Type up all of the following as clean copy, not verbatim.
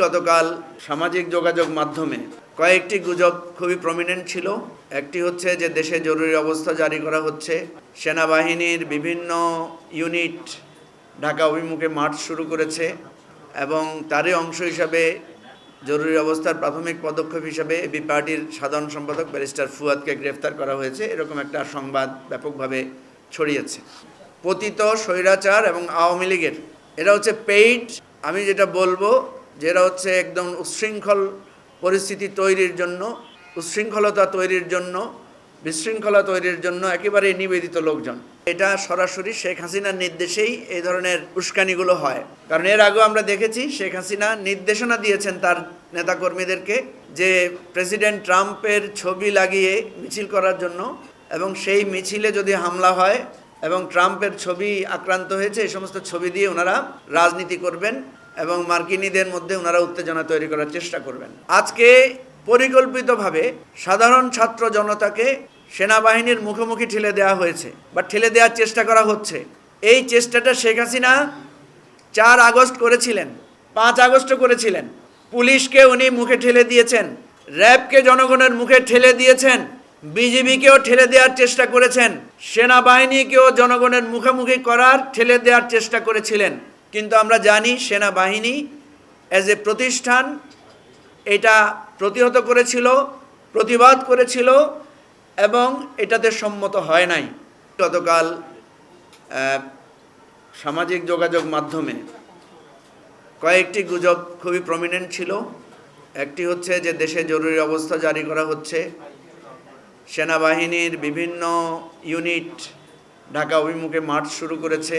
গতকাল সামাজিক যোগাযোগ মাধ্যমে কয়েকটি গুজব খুবই প্রমিনেন্ট ছিল। একটি হচ্ছে যে দেশে জরুরি অবস্থা জারি করা হচ্ছে, সেনাবাহিনীর বিভিন্ন ইউনিট ঢাকা অভিমুখে মার্চ শুরু করেছে এবং তারই অংশ হিসাবে জরুরি অবস্থার প্রাথমিক পদক্ষেপ হিসাবে এবি পার্টির সাধারণ সম্পাদক ব্যারিস্টার ফুয়াদকে গ্রেফতার করা হয়েছে, এরকম একটা সংবাদ ব্যাপকভাবে ছড়িয়েছে। পতিত স্বৈরাচার এবং আওয়ামী লীগের এরা হচ্ছে পেইড, আমি যেটা বলবো যেটা হচ্ছে একদম উচ্ছৃঙ্খল পরিস্থিতি তৈরির জন্য, উচ্ছৃঙ্খলতা তৈরির জন্য, বিশৃঙ্খলা তৈরির জন্য একেবারে নিবেদিত লোকজন। এটা সরাসরি শেখ হাসিনার নির্দেশেই এই ধরনের উস্কানিগুলো হয়। কারণ এর আগেও আমরা দেখেছি শেখ হাসিনা নির্দেশনা দিয়েছেন তার নেতাকর্মীদেরকে যে প্রেসিডেন্ট ট্রাম্পের ছবি লাগিয়ে মিছিল করার জন্য, এবং সেই মিছিলে যদি হামলা হয় এবং ট্রাম্পের ছবি আক্রান্ত হয়েছে এই সমস্ত ছবি দিয়ে ওনারা রাজনীতি করবেন এবং মার্কিনীদের মধ্যে ওনারা উত্তেজনা তৈরি করার চেষ্টা করবেন। আজকে পরিকল্পিতভাবে সাধারণ ছাত্র জনতাকে সেনাবাহিনীর মুখোমুখি ঠেলে দেওয়া হয়েছে বা ঠেলে দেওয়ার চেষ্টা করা হচ্ছে। এই চেষ্টাটা শেখ হাসিনা 4 আগস্ট করেছিলেন, 5 আগস্ট করেছিলেন। পুলিশকে উনি মুখে ঠেলে দিয়েছেন, র্যাবকে জনগণের মুখে ঠেলে দিয়েছেন, বিজিবিকেও ঠেলে দেওয়ার চেষ্টা করেছেন, সেনাবাহিনীকেও জনগণের মুখোমুখি করার ঠেলে দেওয়ার চেষ্টা করেছিলেন। কিন্তু আমরা জানি সেনাবাহিনী অ্যাজ এ প্রতিষ্ঠান এটা প্রতিহত করেছিল, প্রতিবাদ করেছিল এবং এটাতে সম্মত হয় নাই। গতকাল সামাজিক যোগাযোগ মাধ্যমে কয়েকটি গুজব খুবই প্রমিনেন্ট ছিল। একটি হচ্ছে যে দেশে জরুরি অবস্থা জারি করা হচ্ছে, সেনাবাহিনীর বিভিন্ন ইউনিট ঢাকা অভিমুখে মার্চ শুরু করেছে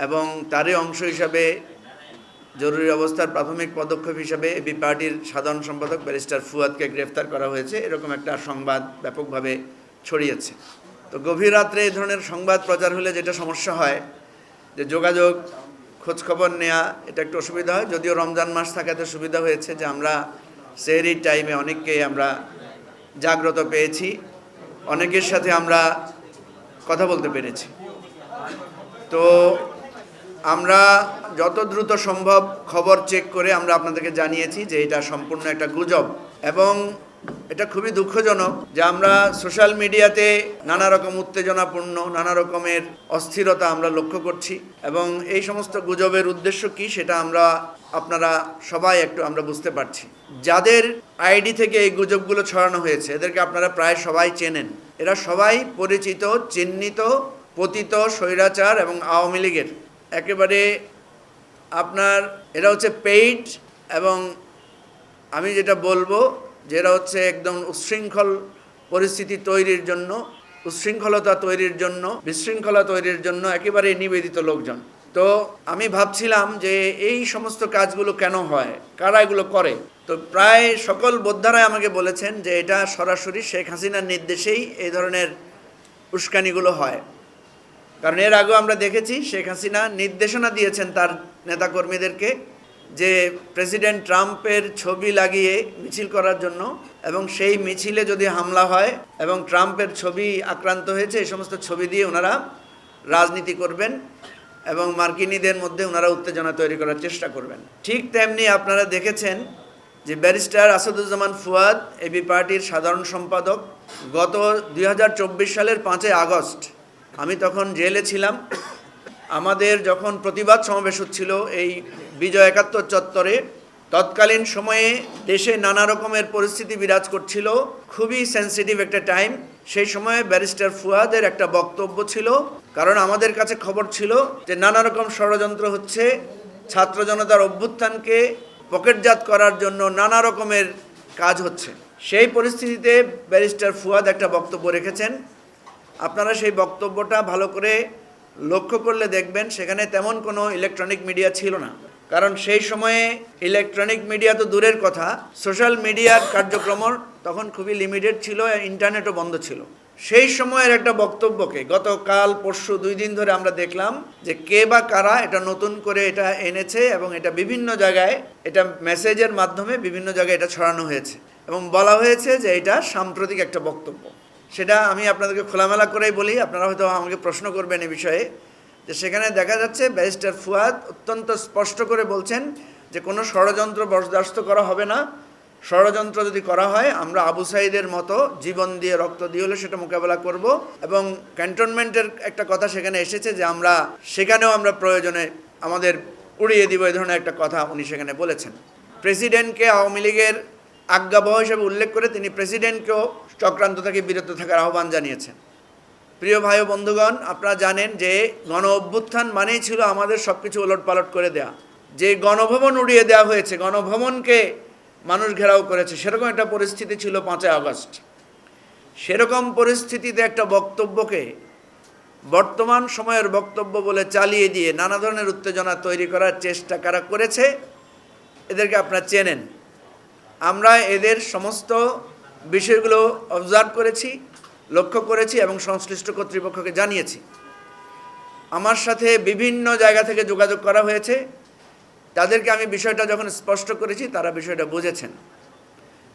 এবং তারই অংশ হিসাবে জরুরি অবস্থার প্রাথমিক পদক্ষেপ হিসাবে এবি পার্টির সাধারণ সম্পাদক ব্যারিস্টার ফুয়াদকে গ্রেফতার করা হয়েছে, এরকম একটা সংবাদ ব্যাপকভাবে ছড়িয়েছে। তো গভীর রাত্রে এই ধরনের সংবাদ প্রচার হলে যেটা সমস্যা হয় যে যোগাযোগ খোঁজখবর নেওয়া এটা একটু অসুবিধা হয়। যদিও রমজান মাস থাকাতে সুবিধা হয়েছে যে আমরা সেহরির টাইমে অনেককে আমরা জাগ্রত পেয়েছি, অনেকের সাথে আমরা কথা বলতে পেরেছি। তো আমরা যত দ্রুত সম্ভব খবর চেক করে আমরা আপনাদেরকে জানিয়েছি যে এটা সম্পূর্ণ একটা গুজব এবং এটা খুবই দুঃখজনক যে আমরা সোশ্যাল মিডিয়াতে নানা রকম উত্তেজনাপূর্ণ নানা রকমের অস্থিরতা আমরা লক্ষ্য করছি এবং এই সমস্ত গুজবের উদ্দেশ্য কি সেটা আপনারা সবাই একটু আমরা বুঝতে পারছি। যাদের আইডি থেকে এই গুজবগুলো ছড়ানো হয়েছে এদেরকে আপনারা প্রায় সবাই চেনেন। এরা সবাই পরিচিত, চিহ্নিত পতিত স্বৈরাচার এবং আওয়ামী লীগের একেবারে এরা হচ্ছে পেইড এবং আমি যেটা বলবো যে এরা হচ্ছে একদম উচ্ছৃঙ্খল পরিস্থিতি তৈরির জন্য, উচ্ছৃঙ্খলতা তৈরির জন্য, বিশৃঙ্খলা তৈরির জন্য একেবারে নিবেদিত লোকজন। তো আমি ভাবছিলাম যে এই সমস্ত কাজগুলো কেন হয়, কারা এগুলো করে। তো প্রায় সকল বোদ্ধারাই আমাকে বলেছেন যে এটা সরাসরি শেখ হাসিনার নির্দেশেই এই ধরনের উস্কানিগুলো হয়। কারণ এর আগেও আমরা দেখেছি শেখ হাসিনা নির্দেশনা দিয়েছেন তার নেতাকর্মীদেরকে যে প্রেসিডেন্ট ট্রাম্পের ছবি লাগিয়ে মিছিল করার জন্য, এবং সেই মিছিলে যদি হামলা হয় এবং ট্রাম্পের ছবি আক্রান্ত হয়েছে এই সমস্ত ছবি দিয়ে ওনারা রাজনীতি করবেন এবং মার্কিনীদের মধ্যে ওনারা উত্তেজনা তৈরি করার চেষ্টা করবেন। ঠিক তেমনি আপনারা দেখেছেন যে ব্যারিস্টার আসাদুজ্জামান ফুয়াদ এবি পার্টির সাধারণ সম্পাদক গত 2024 সালের 5 আগস্ট, আমি তখন জেলে ছিলাম, আমাদের যখন প্রতিবাদ সমাবেশ হচ্ছিল এই বিজয় 71 চত্বরে, তৎকালীন সময়ে দেশে নানা রকমের পরিস্থিতি বিরাজ করছিল, খুবই সেন্সিটিভ একটা টাইম। সেই সময়ে ব্যারিস্টার ফুয়াদের একটা বক্তব্য ছিল, কারণ আমাদের কাছে খবর ছিল যে নানা রকম ষড়যন্ত্র হচ্ছে, ছাত্র জনতার অভ্যুত্থানকে পকেটজাত করার জন্য নানা রকমের কাজ হচ্ছে। সেই পরিস্থিতিতে ব্যারিস্টার ফুয়াদ একটা বক্তব্য রেখেছেন। আপনারা সেই বক্তব্যটা ভালো করে লক্ষ্য করলে দেখবেন সেখানে তেমন কোনো ইলেকট্রনিক মিডিয়া ছিল না। কারণ সেই সময়ে ইলেকট্রনিক মিডিয়া তো দূরের কথা, সোশ্যাল মিডিয়ার কার্যক্রম তখন খুবই লিমিটেড ছিল, ইন্টারনেটও বন্ধ ছিল। সেই সময়ের একটা বক্তব্যকে গতকাল পরশু 2 দিন ধরে আমরা দেখলাম যে কে বা কারা এটা নতুন করে এটা এনেছে এবং এটা বিভিন্ন জায়গায়, এটা মেসেজের মাধ্যমে বিভিন্ন জায়গায় এটা ছড়ানো হয়েছে এবং বলা হয়েছে যে এটা সাম্প্রতিক একটা বক্তব্য। সেটা আমি আপনাদেরকে খোলামেলা করেই বলি, আপনারা হয়তো আমাকে প্রশ্ন করবেন এই বিষয়ে, যে সেখানে দেখা যাচ্ছে ব্যারিস্টার ফুয়াদ অত্যন্ত স্পষ্ট করে বলছেন যে কোনো ষড়যন্ত্র বরদাস্ত করা হবে না। ষড়যন্ত্র যদি করা হয় আমরা আবু সাঈদের মতো জীবন দিয়ে রক্ত দিয়ে হলে সেটা মোকাবেলা করব। এবং ক্যান্টনমেন্টের একটা কথা সেখানে এসেছে যে আমরা সেখানেও আমরা প্রয়োজনে আমাদের উড়িয়ে দিব, এই ধরনের একটা কথা উনি সেখানে বলেছেন। প্রেসিডেন্টকে আওয়ামী লীগের আজ্ঞাবহ হিসেবে উল্লেখ করে তিনি প্রেসিডেন্টকেও চক্রান্ত থেকে বিরত থাকার আহ্বান জানিয়েছেন। প্রিয় ভাই ও বন্ধুগণ, আপনারা জানেন যে গণ অভ্যুত্থান মানেই ছিল আমাদের সব কিছু ওলটপালট করে দেয়া। যে গণভবন উড়িয়ে দেওয়া হয়েছে, গণভবনকে মানুষ ঘেরাও করেছে, সেরকম একটা পরিস্থিতি ছিল 5ই আগস্ট। সেরকম পরিস্থিতিতে একটা বক্তব্যকে বর্তমান সময়ের বক্তব্য বলে চালিয়ে দিয়ে নানা ধরনের উত্তেজনা তৈরি করার চেষ্টা কারা করেছে, এদেরকে আপনারা চেনেন। আমরা এদের সমস্ত বিষয়গুলো অবজার্ভ করেছি, লক্ষ্য করেছি এবং সংশ্লিষ্ট কর্তৃপক্ষকে জানিয়েছি। আমার সাথে বিভিন্ন জায়গা থেকে যোগাযোগ করা হয়েছে, তাদেরকে আমি বিষয়টা যখন স্পষ্ট করেছি তারা বিষয়টা বুঝেছেন।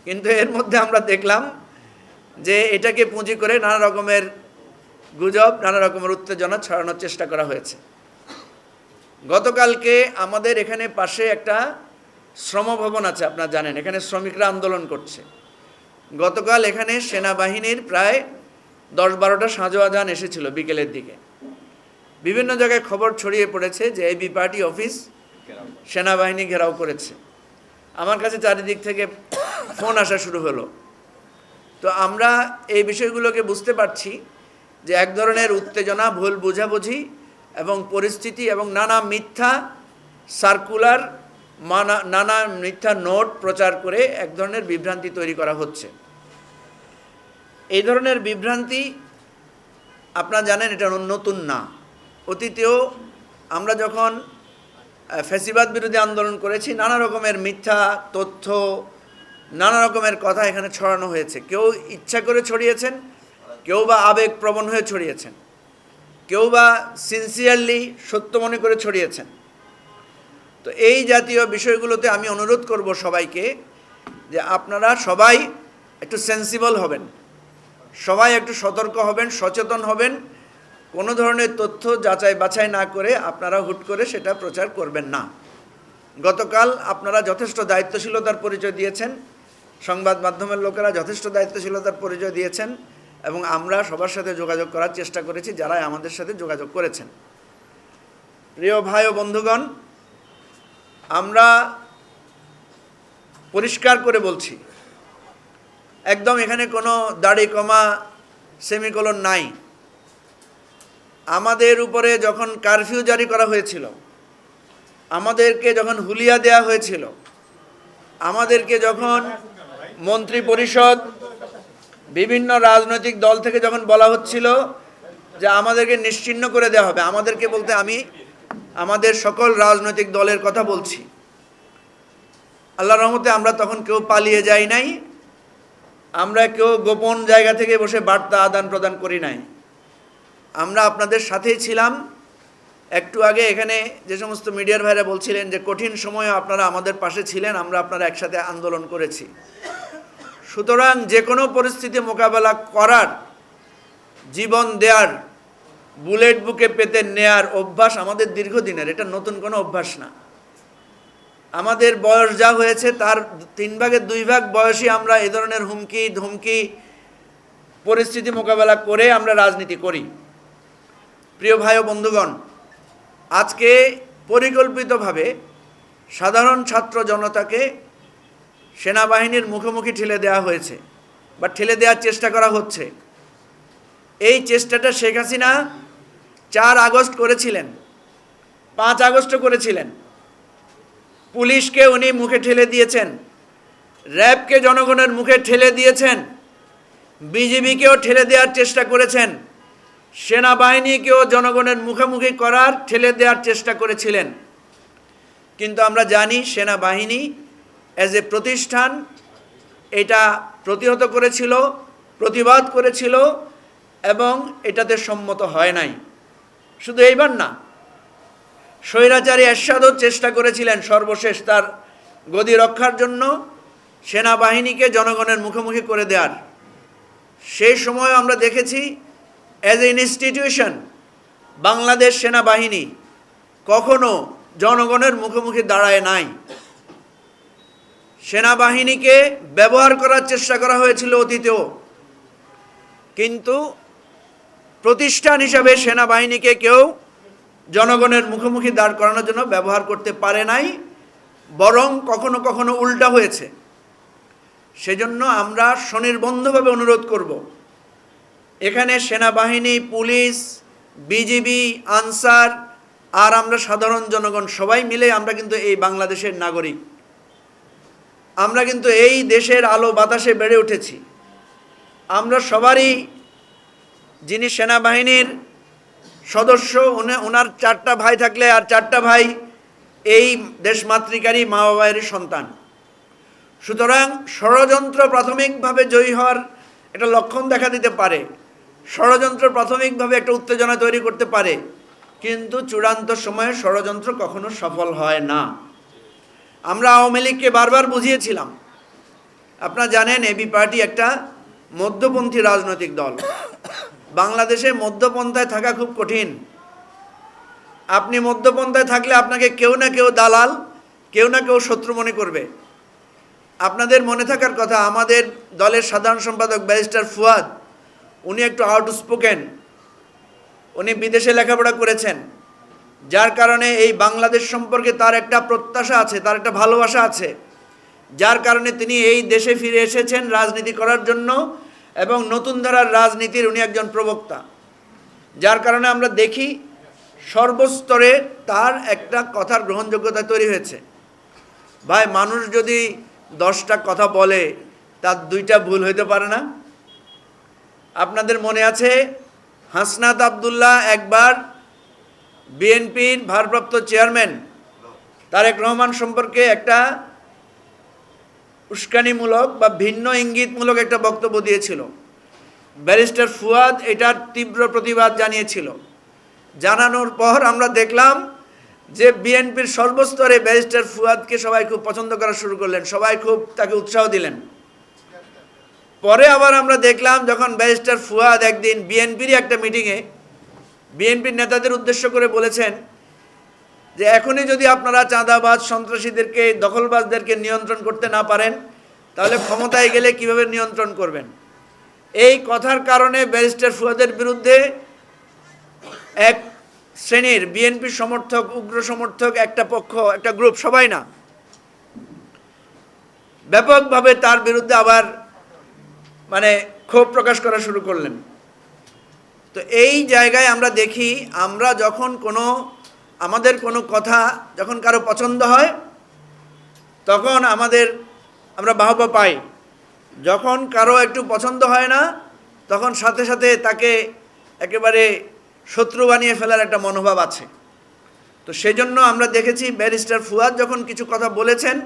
কিন্তু এর মধ্যে আমরা দেখলাম যে এটাকে পুঁজি করে নানা রকমের গুজব, নানা রকমের উত্তেজনা ছড়ানোর চেষ্টা করা হয়েছে। গতকালকে আমাদের এখানে পাশে একটা শ্রম ভবন আছে, আপনারা জানেন, এখানে শ্রমিকরা আন্দোলন করছে। গতকাল এখানে সেনাবাহিনীর প্রায় 10-12টা সাঁজোয়া যান এসেছিল বিকেলের দিকে। বিভিন্ন জায়গায় খবর ছড়িয়ে পড়েছে যে এবি পার্টি অফিস সেনাবাহিনী ঘেরাও করেছে। আমার কাছে চারিদিক থেকে ফোন আসা শুরু হলো। তো আমরা এই বিষয়গুলোকে বুঝতে পারছি যে এক ধরনের উত্তেজনা, ভুল বোঝাবুঝি এবং পরিস্থিতি এবং নানা মিথ্যা সার্কুলার, নানা মিথ্যা নোট প্রচার করে এক ধরনের বিভ্রান্তি তৈরি করা হচ্ছে। এই ধরনের বিভ্রান্তি আপনারা জানেন এটা নতুন না। অতীতেও আমরা যখন ফ্যাসিবাদ বিরোধী আন্দোলন করেছি নানা রকমের মিথ্যা তথ্য, নানা রকমের কথা এখানে ছড়ানো হয়েছে। কেউ ইচ্ছা করে ছড়িয়েছেন, কেউ বা আবেগপ্রবণ হয়ে ছড়িয়েছেন, কেউ বা সিনসিয়ারলি সত্য মনে করে ছড়িয়েছেন। তো এই জাতীয় বিষয়গুলোতে আমি অনুরোধ করব সবাইকে যে আপনারা সবাই একটু সেন্সিবল হবেন, সবাই একটু সতর্ক হবেন, সচেতন হবেন। কোনো ধরনের তথ্য যাচাই বাছাই না করে আপনারা হুট করে সেটা প্রচার করবেন না। গতকাল আপনারা যথেষ্ট দায়িত্বশীলতার পরিচয় দিয়েছেন, সংবাদ মাধ্যমের লোকেরা যথেষ্ট দায়িত্বশীলতার পরিচয় দিয়েছেন এবং আমরা সবার সাথে যোগাযোগ করার চেষ্টা করেছি যারা আমাদের সাথে যোগাযোগ করেছেন। প্রিয় ভাই ও বন্ধুগণ, আমরা পরিষ্কার করে বলছি, একদম এখানে কোনো দাড়ি কমা সেমিকোলন নাই। আমাদের উপরে যখন কারফিউ জারি করা হয়েছিল, আমাদেরকে যখন হুলিয়া দেয়া হয়েছিল, আমাদেরকে যখন মন্ত্রী পরিষদ বিভিন্ন রাজনৈতিক দল থেকে যখন বলা হচ্ছিল যে আমাদেরকে নিশ্চিহ্ন করে দেওয়া হবে, আমাদেরকে বলতে আমি আমাদের সকল রাজনৈতিক দলের কথা বলছি, আল্লাহর রহমতে আমরা তখন কেউ পালিয়ে যাই নাই, আমরা কেউ গোপন জায়গা থেকে বসে বার্তা আদান প্রদান করি নাই। আমরা আপনাদের সাথেই ছিলাম। একটু আগে এখানে যে সমস্ত মিডিয়ার ভাইরা বলছিলেন যে কঠিন সময়ে আপনারা আমাদের পাশে ছিলেন, আমরা আপনারা একসাথে আন্দোলন করেছি। সুতরাং যে কোনো পরিস্থিতি মোকাবেলা করার, জীবন দেওয়ার, বুলেট বুকে পেতে নেয়ার অভ্যাস আমাদের দীর্ঘদিনের, এটা নতুন কোনো অভ্যাস না। আমাদের বয়স যা হয়েছে তার 3 ভাগের 2 ভাগ বয়সী আমরা এ ধরনের হুমকি ধমকি পরিস্থিতি মোকাবেলা করে আমরা রাজনীতি করি। প্রিয় ভাই ও বন্ধুগণ, আজকে পরিকল্পিতভাবে সাধারণ ছাত্র জনতাকে সেনাবাহিনীর মুখোমুখি ঠেলে দেওয়া হয়েছে বা ঠেলে দেওয়ার চেষ্টা করা হচ্ছে। এই চেষ্টাটা শেখ হাসিনা 4 আগস্ট করেছিলেন, 5 আগস্ট করেছিলেন। পুলিশকে উনি মুখে ঠেলে দিয়েছেন, র্যাবকে জনগণের মুখে ঠেলে দিয়েছেন, বিজিবিকেও ঠেলে দেওয়ার চেষ্টা করেছেন, সেনাবাহিনীকেও জনগণের মুখোমুখি করার, ঠেলে দেওয়ার চেষ্টা করেছিলেন। কিন্তু আমরা জানি সেনাবাহিনী অ্যাজ এ প্রতিষ্ঠান এটা প্রতিহত করেছিল, প্রতিবাদ করেছিল এবং এটাতে সম্মত হয় নাই। শুধু এইবার না, স্বৈরাচারী এরশাদও চেষ্টা করেছিলেন সর্বশেষ তার গদি রক্ষার জন্য সেনাবাহিনীকে জনগণের মুখোমুখি করে দেওয়ার। সেই সময় আমরা দেখেছি অ্যাজ এ ইনস্টিটিউশন বাংলাদেশ সেনাবাহিনী কখনো জনগণের মুখোমুখি দাঁড়ায় নাই। সেনাবাহিনীকে ব্যবহার করার চেষ্টা করা হয়েছিল অতীতেও, কিন্তু প্রতিষ্ঠান হিসাবে সেনাবাহিনীকে কেউ জনগণের মুখোমুখি দাঁড় করানোর জন্য ব্যবহার করতে পারে নাই, বরং কখনো কখনো উল্টা হয়েছে। সেজন্য আমরা স্বনির্বন্ধভাবে অনুরোধ করব, এখানে সেনাবাহিনী, পুলিশ, বিজিবি, আনসার আর আমরা সাধারণ জনগণ সবাই মিলে আমরা কিন্তু এই বাংলাদেশের নাগরিক। আমরা কিন্তু এই দেশের আলো বাতাসে বেড়ে উঠেছি। আমরা সবারই, যিনি সেনাবাহিনীর সদস্য, ওনার 4টা ভাই থাকলে আর 4টা ভাই এই দেশমাতৃকারী মা বাবারই সন্তান। সুতরাং ষড়যন্ত্র প্রাথমিকভাবে জয়ী হওয়ার একটা লক্ষণ দেখা দিতে পারে, ষড়যন্ত্র প্রাথমিকভাবে একটা উত্তেজনা তৈরি করতে পারে, কিন্তু চূড়ান্ত সময়ে ষড়যন্ত্র কখনো সফল হয় না। আমরা আওয়ামী লীগকে বারবার বুঝিয়েছিলাম। আপনারা জানেন এবি পার্টি একটা মধ্যপন্থী রাজনৈতিক দল। বাংলাদেশে মধ্যপন্থায় থাকা খুব কঠিন। আপনি মধ্যপন্থায় থাকলে আপনাকে কেউ না কেউ দালাল, কেউ না কেউ শত্রু মনে করবে। আপনাদের মনে থাকার কথা, আমাদের দলের সাধারণ সম্পাদক ব্যারিস্টার ফুয়াদ, উনি একটু আউটস্পোকেন, উনি বিদেশে লেখাপড়া করেছেন, যার কারণে এই বাংলাদেশ সম্পর্কে তার একটা প্রত্যাশা আছে, তার একটা ভালোবাসা আছে, যার কারণে তিনি এই দেশে ফিরে এসেছেন রাজনীতি করার জন্য, এবং নতুন ধারার রাজনীতির উনি একজন প্রবক্তা। যার কারণে আমরা দেখি সর্বস্তরে তার একটা কথার গ্রহণযোগ্যতা তৈরি হয়েছে। ভাই, মানুষ যদি 10টা কথা বলে তার 2টা ভুল হইতে পারে না? আপনাদের মনে আছে হাসনাত আব্দুল্লাহ একবার বিএনপির ভারপ্রাপ্ত চেয়ারম্যান তারেক রহমান সম্পর্কে একটা উস্কানিমূলক বা ভিন্ন ইঙ্গিতমূলক একটা বক্তব্য দিয়েছিল। ব্যারিস্টার ফুয়াদ এটার তীব্র প্রতিবাদ জানিয়েছিল। জানানোর পর আমরা দেখলাম যে বিএনপির সর্বস্তরে ব্যারিস্টার ফুয়াদকে সবাই খুব পছন্দ করা শুরু করলেন, সবাই খুব তাকে উৎসাহ দিলেন। পরে আবার আমরা দেখলাম যখন ব্যারিস্টার ফুয়াদ একদিন বিএনপির একটা মিটিংয়ে বিএনপির নেতাদের উদ্দেশ্য করে বলেছেন যে এখনই যদি আপনারা চাঁদাবাজ, সন্ত্রাসীদেরকে, দখলবাজদেরকে নিয়ন্ত্রণ করতে না পারেন, তাহলে ক্ষমতায় গেলে কিভাবে নিয়ন্ত্রণ করবেন। এই কথার কারণে ব্যারিস্টার ফুয়াদের বিরুদ্ধে এক শ্রেণীর বিএনপি সমর্থক, উগ্র সমর্থক একটা পক্ষ, একটা গ্রুপ, সবাই না, ব্যাপকভাবে তার বিরুদ্ধে আবার ক্ষোভ প্রকাশ করা শুরু করলেন। তো এই জায়গায় আমরা দেখি, আমরা যখন আমাদের কোনো কথা যখন কারো পছন্দ হয় তখন আমরা বাহবা পাই, যখন কারো একটু পছন্দ হয় না তখন সাথে সাথে তাকে একেবারে শত্রু বানিয়ে ফেলার একটা মনোভাব আছে। তো সেজন্য আমরা দেখেছি ব্যারিস্টার ফুয়াদ যখন কিছু কথা বলেছেন,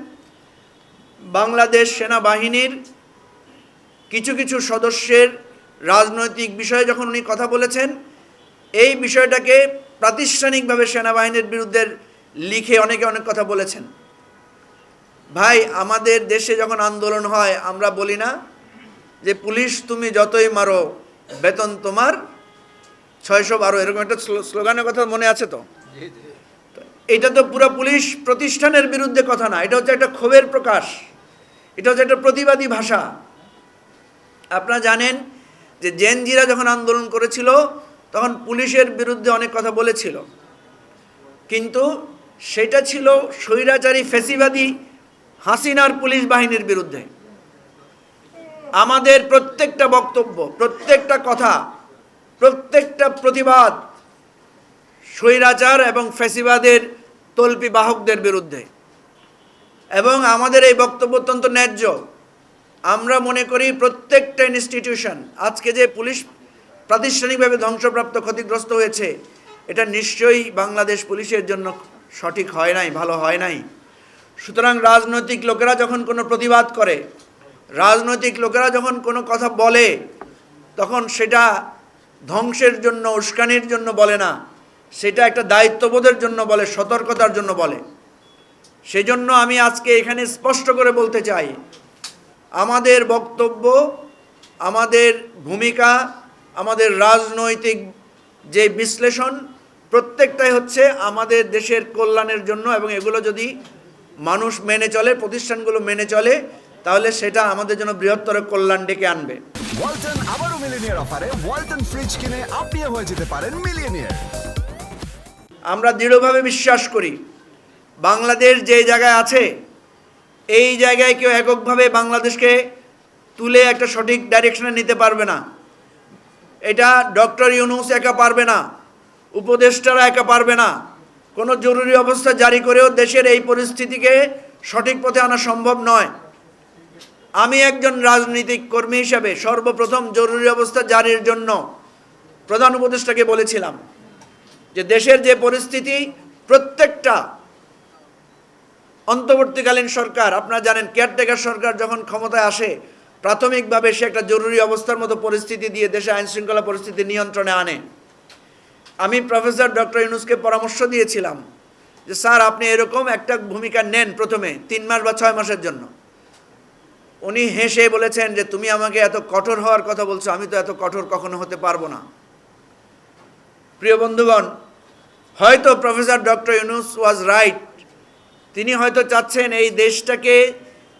বাংলাদেশ সেনাবাহিনীর কিছু কিছু সদস্যের রাজনৈতিক বিষয়ে যখন উনি কথা বলেছেন, এই বিষয়টাকে প্রাতিষ্ঠানিকভাবে সেনাবাহিনীর বিরুদ্ধে লিখে অনেকে অনেক কথা বলেছেন। ভাই, আমাদের দেশে যখন আন্দোলন হয় আমরা বলি না যে পুলিশ তুমি যতই মারো বেতন তোমার 612, এরকম একটা স্লোগানের কথা মনে আছে তো? এটা তো পুরো পুলিশ প্রতিষ্ঠানের বিরুদ্ধে কথা না, এটা হচ্ছে একটা ক্ষোভের প্রকাশ, এটা হচ্ছে একটা প্রতিবাদী ভাষা। আপনারা জানেন যে জেনজিরা যখন আন্দোলন করেছিল তখন পুলিশের বিরুদ্ধে অনেক কথা বলেছিল, কিন্তু সেটা ছিল স্বৈরাচারী ফ্যাসিবাদী হাসিনার পুলিশ বাহিনীর বিরুদ্ধে। আমাদের প্রত্যেকটা বক্তব্য, প্রত্যেকটা কথা, প্রত্যেকটা প্রতিবাদ স্বৈরাচার এবং ফ্যাসিবাদের তল্পি বাহকদের বিরুদ্ধে, এবং আমাদের এই বক্তব্য অত্যন্ত ন্যায্য। আমরা মনে করি প্রত্যেকটা ইনস্টিটিউশন, আজকে যে পুলিশ প্রাতিষ্ঠানিকভাবে ধ্বংসপ্রাপ্ত, ক্ষতিগ্রস্ত হয়েছে, এটা নিশ্চয়ই বাংলাদেশ পুলিশের জন্য সঠিক হয় নাই, ভালো হয় নাই। সুতরাং রাজনৈতিক লোকেরা যখন কোনো প্রতিবাদ করে, রাজনৈতিক লোকেরা যখন কোনো কথা বলে, তখন সেটা ধ্বংসের জন্য, উস্কানির জন্য বলে না, সেটা একটা দায়িত্ববোধের জন্য বলে, সতর্কতার জন্য বলে। সেজন্য আমি আজকে এখানে স্পষ্ট করে বলতে চাই, আমাদের বক্তব্য, আমাদের ভূমিকা, আমাদের রাজনৈতিক যে বিশ্লেষণ, প্রত্যেকটাই হচ্ছে আমাদের দেশের কল্যাণের জন্য, এবং এগুলো যদি মানুষ মেনে চলে, প্রতিষ্ঠানগুলো মেনে চলে, তাহলে সেটা আমাদের জন্য বৃহত্তর কল্যাণ ডেকে আনবে। ওয়ালটন আবারও মিলিয়নিয়ার অফারে ওয়ালটন ফ্রিজ কিনে আপনিও হয়ে যেতে পারেন মিলিয়নিয়ার। আমরা দৃঢ়ভাবে বিশ্বাস করি বাংলাদেশ যে জায়গায় আছে এই জায়গায় কেউ এককভাবে বাংলাদেশকে তুলে একটা সঠিক ডাইরেকশনে নিতে পারবে না। এটা ডক্টর ইউনূস একা পারবে না, উপদেষ্টারা একা পারবে না। কোনো জরুরি অবস্থা জারি করেও দেশের এই পরিস্থিতিকে সঠিক পথে আনা সম্ভব নয়। আমি একজন রাজনৈতিক কর্মী হিসাবে সর্বপ্রথম জরুরি অবস্থা জারির জন্য প্রধান উপদেষ্টাকে বলেছিলাম যে দেশের যে পরিস্থিতি, প্রত্যেকটা অন্তর্বর্তীকালীন সরকার, আপনারা জানেন কেয়ারটেকার সরকার যখন ক্ষমতায় আসে প্রাথমিকভাবে সে একটা জরুরি অবস্থার মতো পরিস্থিতি দিয়ে দেশে আইনশৃঙ্খলা পরিস্থিতি নিয়ন্ত্রণে আনে। আমি প্রফেসর ডক্টর ইউনূসকে পরামর্শ দিয়েছিলাম যে স্যার আপনি এরকম একটা ভূমিকা নেন প্রথমে 3 মাস বা 6 মাসের জন্য। উনি হেসে বলেছেন যে তুমি আমাকে এত কঠোর হওয়ার কথা বলছো, আমি তো এত কঠোর কখনো হতে পারবো না। প্রিয় বন্ধুগণ, হয়তো professor doctor Yunus was right. তিনি হয়তো চাচ্ছেন এই দেশটাকে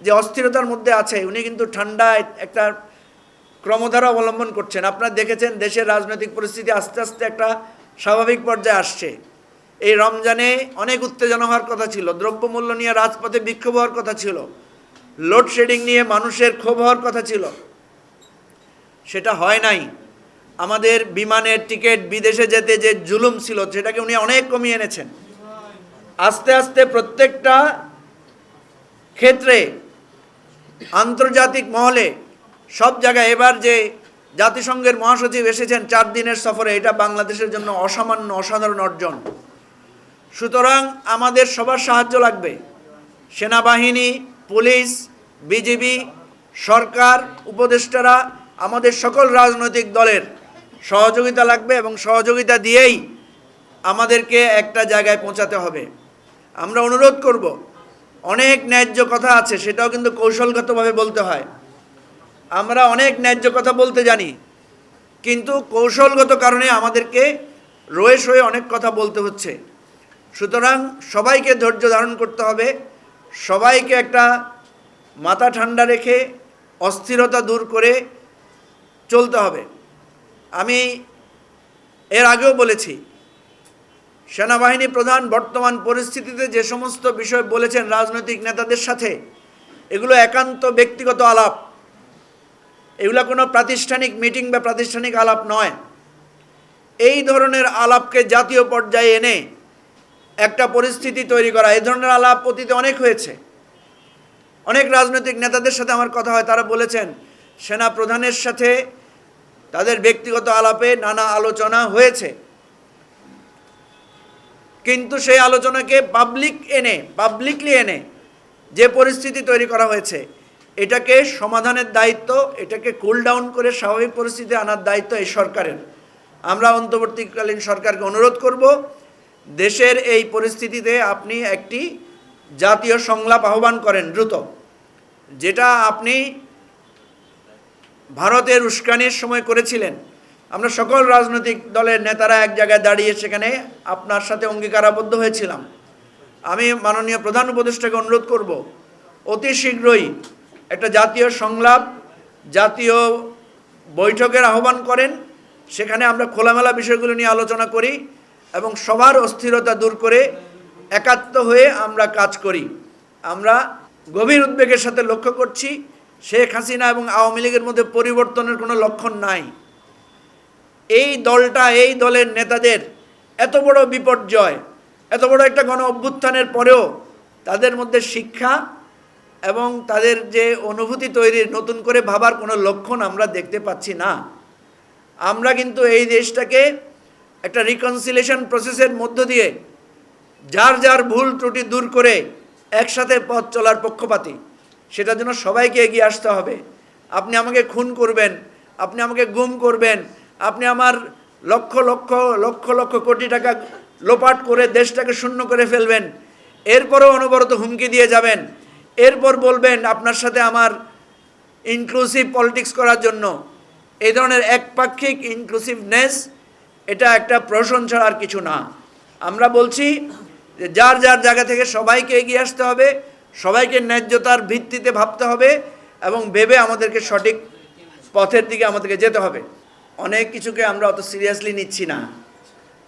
যে অস্থিরতার মধ্যে আছে, উনি কিন্তু ঠান্ডায় একটা ক্রমধারা অবলম্বন করছেন। আপনারা দেখেছেন দেশের রাজনৈতিক পরিস্থিতি আস্তে আস্তে একটা স্বাভাবিক পর্যায়ে আসছে। এই রমজানে অনেক উত্তেজনা হওয়ার কথা ছিল, দ্রব্যমূল্য নিয়ে রাজপথে বিক্ষোভ হওয়ার কথা ছিল, লোডশেডিং নিয়ে মানুষের ক্ষোভ হওয়ার কথা ছিল, সেটা হয় নাই। আমাদের বিমানের টিকিট, বিদেশে যেতে যে জুলুম ছিল সেটাকে উনি অনেক কমিয়ে এনেছেন। আস্তে আস্তে প্রত্যেকটা ক্ষেত্রে আন্তর্জাতিক মহলে সব জায়গায় এবার যে জাতিসংঘের মহাসচিব এসেছেন 4 দিনের সফরে, এটা বাংলাদেশের জন্য অসামান্য অসাধারণ অর্জন। সুতরাং আমাদের সবার সাহায্য লাগবে, সেনাবাহিনী, পুলিশ, বিজিবি, সরকার, উপদেষ্টারা, আমাদের সকল রাজনৈতিক দলের সহযোগিতা লাগবে এবং সহযোগিতা দিয়েই আমাদেরকে একটা জায়গায় পৌঁছাতে হবে। আমরা অনুরোধ করব, অনেক ন্যায্য কথা আছে, সেটাও কিন্তু কৌশলগতভাবে বলতে হয়। আমরা অনেক ন্যায্য কথা বলতে জানি, কিন্তু কৌশলগত কারণে আমাদেরকে রয়ে সয়ে অনেক কথা বলতে হচ্ছে। সুতরাং সবাইকে ধৈর্য ধারণ করতে হবে, সবাইকে একটা মাথা ঠান্ডা রেখে অস্থিরতা দূর করে চলতে হবে। আমি এর আগেও বলেছি, সেনাবাহিনী প্রধান বর্তমান পরিস্থিতিতে যে সমস্ত বিষয় বলেছেন রাজনৈতিক নেতাদের সাথে, এগুলো একান্ত ব্যক্তিগত আলাপ, এগুলো কোনো প্রাতিষ্ঠানিক মিটিং বা প্রাতিষ্ঠানিক আলাপ নয়। এই ধরনের আলাপকে জাতীয় পর্যায়ে এনে একটা পরিস্থিতি তৈরি করা, এই ধরনের আলাপ অতীতে অনেক হয়েছে। অনেক রাজনৈতিক নেতাদের সাথে আমার কথা হয়, তারা বলেছেন সেনা প্রধানের সাথে তাদের ব্যক্তিগত আলাপে নানা আলোচনা হয়েছে, কিন্তু সেই আলোচনাকে পাবলিকলি এনে যে পরিস্থিতি তৈরি করা হয়েছে, এটাকে সমাধানের দায়িত্ব, এটাকে কুল ডাউন করে স্বাভাবিক পরিস্থিতি আনার দায়িত্ব এই সরকারের। আমরা অন্তর্বর্তীকালীন সরকারকে অনুরোধ করব, দেশের এই পরিস্থিতিতে আপনি একটি জাতীয় সংলাপ আহ্বান করেন দ্রুত, যেটা আপনি ভারতের উস্কানির সময় করেছিলেন। আমরা সকল রাজনৈতিক দলের নেতারা এক জায়গায় দাঁড়িয়ে সেখানে আপনার সাথে অঙ্গীকারাবদ্ধ হয়েছিলাম। আমি মাননীয় প্রধান উপদেষ্টাকে অনুরোধ করব, অতি শীঘ্রই একটা জাতীয় সংলাপ, জাতীয় বৈঠকের আহ্বান করেন, সেখানে আমরা খোলামেলা বিষয়গুলো নিয়ে আলোচনা করি এবং সবার অস্থিরতা দূর করে একাত্ম হয়ে আমরা কাজ করি। আমরা গভীর উদ্বেগের সাথে লক্ষ্য করছি শেখ হাসিনা এবং আওয়ামী লীগের মধ্যে পরিবর্তনের কোনো লক্ষণ নাই। এই দলটা, এই দলের নেতাদের এত বড় বিপর্যয়, এত বড় একটা গণ অভ্যুত্থানের পরেও তাদের মধ্যে শিক্ষা এবং তাদের যে অনুভূতি তৈরির, নতুন করে ভাবার কোনো লক্ষণ আমরা দেখতে পাচ্ছি না। আমরা কিন্তু এই দেশটাকে একটা রিকনসিলিয়েশন প্রসেসের মধ্য দিয়ে যার যার ভুল ত্রুটি দূর করে একসাথে পথ চলার পক্ষপাতী, সেটার জন্য সবাইকে এগিয়ে আসতে হবে। আপনি আমাকে খুন করবেন, আপনি আমাকে গুম করবেন, আপনি আমার লক্ষ লক্ষ লক্ষ লক্ষ কোটি টাকা লোপাট করে দেশটাকে শূন্য করে ফেলবেন, এরপরও অনবরত হুমকি দিয়ে যাবেন, এরপর বলবেন আপনার সাথে আমার ইনক্লুসিভ পলিটিক্স করার জন্য। এই ধরনের একপাক্ষিক ইনক্লুসিভনেস, এটা একটা প্রশংসা আর কিছু না। আমরা বলছি যে যার যার জায়গা থেকে সবাইকে এগিয়ে আসতে হবে, সবাইকে ন্যায্যতার ভিত্তিতে ভাবতে হবে এবং ভেবে আমাদেরকে সঠিক পথের দিকে আমাদেরকে যেতে হবে। অনেক কিছুকে আমরা অত সিরিয়াসলি নিচ্ছি না,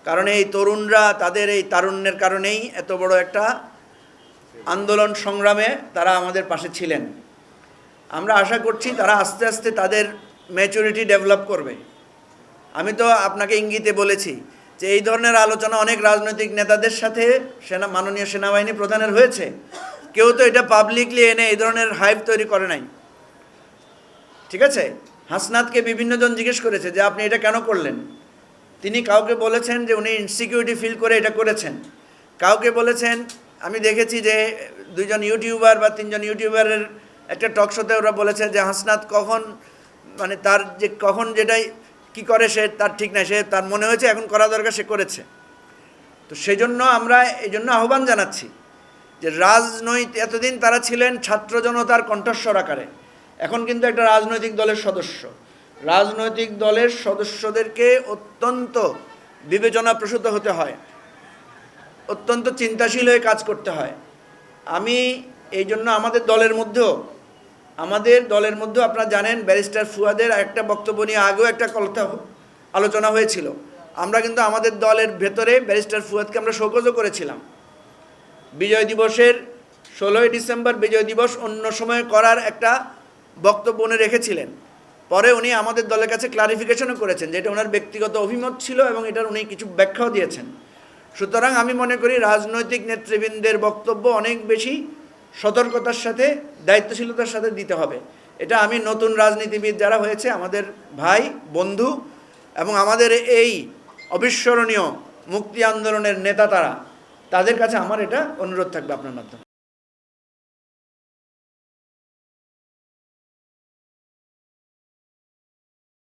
কারণ এই তরুণরা তাদের এই তারুণ্যের কারণেই এত বড় একটা আন্দোলন সংগ্রামে তারা আমাদের পাশে ছিলেন। আমরা আশা করছি তারা আস্তে আস্তে তাদের ম্যাচুরিটি ডেভেলপ করবে। আমি তো আপনাকে ইঙ্গিতে বলেছি যে এই ধরনের আলোচনা অনেক রাজনৈতিক নেতাদের সাথে মাননীয় সেনাবাহিনী প্রধানের হয়েছে। কেউ তো এটা পাবলিকলি এনে এই ধরনের হাইপ তৈরি করে নাই, ঠিক আছে? হাসনাতকে বিভিন্নজন জিজ্ঞেস করেছে যে আপনি এটা কেন করলেন। তিনি কাউকে বলেছেন যে উনি ইনসিকিউরিটি ফিল করে এটা করেছেন, কাউকে বলেছেন, আমি দেখেছি যে 2জন ইউটিউবার বা 3জন ইউটিউবারের একটা টক শোতে ওরা বলেছে যে হাসনাত কখন মানে তার যে কখন যেটাই কি করে সে তার ঠিক নাই, সে তার মনে হয়েছে এখন করা দরকার সে করেছে। তো সেই জন্য আমরা এই জন্য আহ্বান জানাচ্ছি যে রাজনৈতিক এতদিন তারা ছিলেন ছাত্র জনতার কণ্ঠস্বর আকারে, এখন কিন্তু একটা রাজনৈতিক দলের সদস্য। রাজনৈতিক দলের সদস্যদেরকে অত্যন্ত বিবেচনাপ্রসূত হতে হয়, অত্যন্ত চিন্তাশীল হয়ে কাজ করতে হয়। আমি এই জন্য আমাদের দলের মধ্যেও আপনারা জানেন ব্যারিস্টার ফুয়াদের একটা বক্তব্য নিয়ে আগেও একটা আলোচনা হয়েছিল। আমরা কিন্তু আমাদের দলের ভেতরে ব্যারিস্টার ফুয়াদকে আমরা শোকজও করেছিলাম। বিজয় দিবসের 16ই ডিসেম্বর বিজয় দিবস অন্য সময় করার একটা বক্তব্য উনি রেখেছিলেন। পরে উনি আমাদের দলের কাছে ক্লারিফিকেশনও করেছেন যে এটা ওনার ব্যক্তিগত অভিমত ছিল এবং এটার উনি কিছু ব্যাখ্যাও দিয়েছেন। সুতরাং আমি মনে করি রাজনৈতিক নেতৃবৃন্দের বক্তব্য অনেক বেশি সতর্কতার সাথে দায়িত্বশীলতার সাথে দিতে হবে। এটা আমি নতুন রাজনীতিবিদ যারা হয়েছে আমাদের ভাই বন্ধু এবং আমাদের এই অবিস্মরণীয় মুক্তি আন্দোলনের নেতা তাদের কাছে আমার এটা অনুরোধ থাকবে আপনার মাধ্যমে।